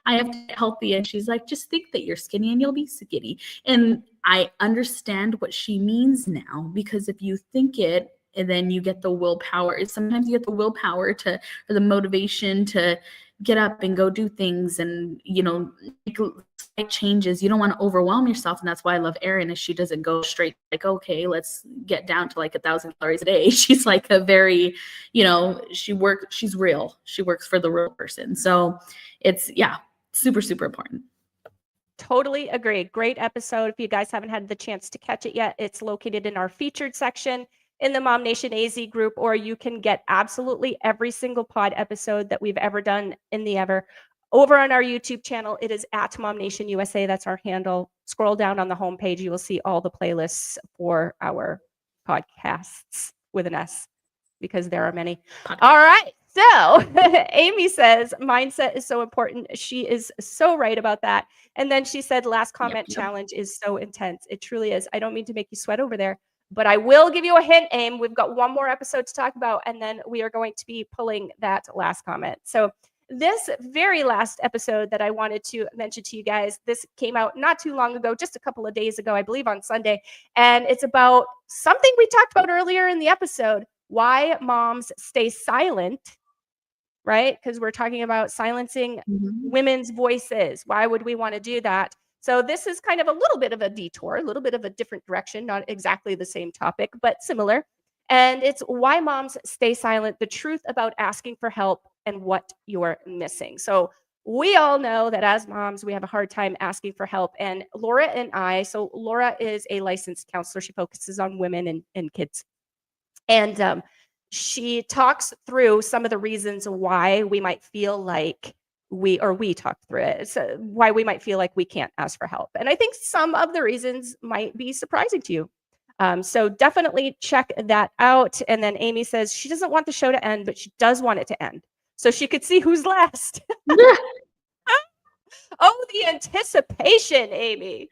I have to get healthy, and she's like, just think that you're skinny and you'll be skinny. And I understand what she means now, because if you think it, and then you get the willpower, sometimes you get the willpower or the motivation to get up and go do things and, make slight changes. You don't want to overwhelm yourself. And that's why I love Erin, is she doesn't go straight like, okay, let's get down to like 1,000 calories a day. She's like a very, she's real. She works for the real person. So it's, super, super important. Totally agree. Great episode. If you guys haven't had the chance to catch it yet, it's located in our featured section in the MOMnation AZ group, or you can get absolutely every single pod episode that we've ever done in the ever over on our YouTube channel. It is at MOMnation USA. That's our handle. Scroll down on the homepage. You will see all the playlists for our podcasts with an S, because there are many. All right. So Amy says mindset is so important. She is so right about that. And then she said, last comment challenge is so intense. It truly is. I don't mean to make you sweat over there, but I will give you a hint, Aim. We've got one more episode to talk about, and then we are going to be pulling that last comment. So this very last episode that I wanted to mention to you guys, this came out not too long ago, just a couple of days ago, I believe on Sunday. And it's about something we talked about earlier in the episode, why moms stay silent, right? Because we're talking about silencing women's voices. Why would we want to do that? So this is kind of a little bit of a detour, a little bit of a different direction, not exactly the same topic, but similar. And it's why moms stay silent, the truth about asking for help and what you're missing. So we all know that as moms, we have a hard time asking for help. And Laura and I, so Laura is a licensed counselor. She focuses on women and kids. And she talks through some of the reasons why we might feel like we talk through it. So why we might feel like we can't ask for help. And I think some of the reasons might be surprising to you. So definitely check that out. And then Amy says she doesn't want the show to end, but she does want it to end so she could see who's last. Oh, the anticipation, Amy.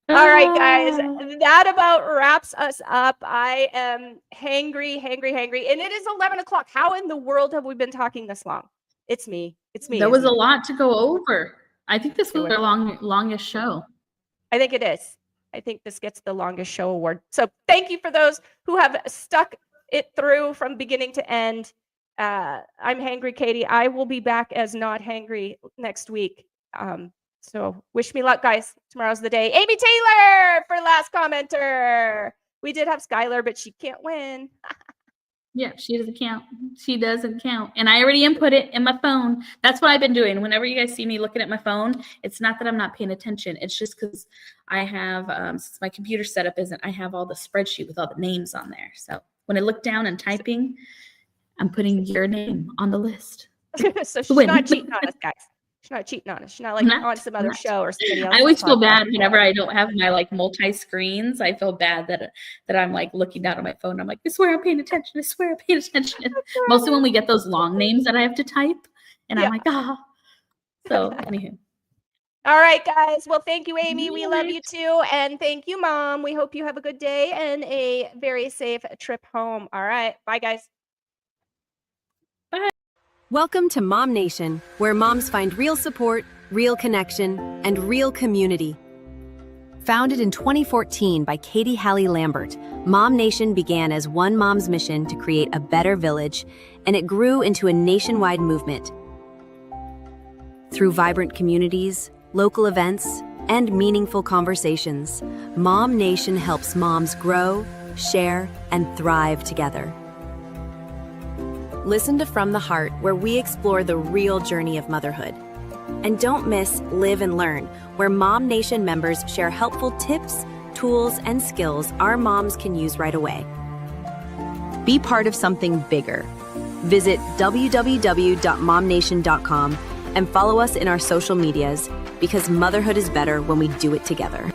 All right, guys, that about wraps us up. I am hangry, and it is 11 o'clock. How in the world have we been talking this long? It's me. There was a lot to go over. I think this was our longest show. I think it is. I think this gets the longest show award. So thank you for those who have stuck it through from beginning to end. I'm hangry, Katie. I will be back as not hangry next week. So wish me luck, guys. Tomorrow's the day. Amy Taylor for last commenter. We did have Skylar, but she can't win. Yeah, she doesn't count. She doesn't count. And I already input it in my phone. That's what I've been doing. Whenever you guys see me looking at my phone, it's not that I'm not paying attention. It's just because I have, since my computer setup isn't, I have all the spreadsheet with all the names on there. So when I look down and typing, I'm putting your name on the list. So she's not cheating on us, guys. She's not cheating on us. She's not like on some other show or somebody else. I always feel bad whenever I don't have my like multi-screens. I feel bad that I'm like looking down at my phone. I'm like, I swear I'm paying attention. I swear I'm paying attention. Mostly when we get those long names that I have to type. And I'm like, So anywho. All right, guys. Well, thank you, Amy. We love you too. And thank you, Mom. We hope you have a good day and a very safe trip home. All right. Bye, guys. Bye. Welcome to MOMnation, where moms find real support, real connection, and real community. Founded in 2014 by Katie Hallie Lambert, MOMnation began as one mom's mission to create a better village, and it grew into a nationwide movement. Through vibrant communities, local events, and meaningful conversations, MOMnation helps moms grow, share, and thrive together. Listen to From the Heart, where we explore the real journey of motherhood. And don't miss Live and Learn, where MOMnation members share helpful tips, tools, and skills our moms can use right away. Be part of something bigger. Visit www.momnation.com and follow us in our social medias, because motherhood is better when we do it together.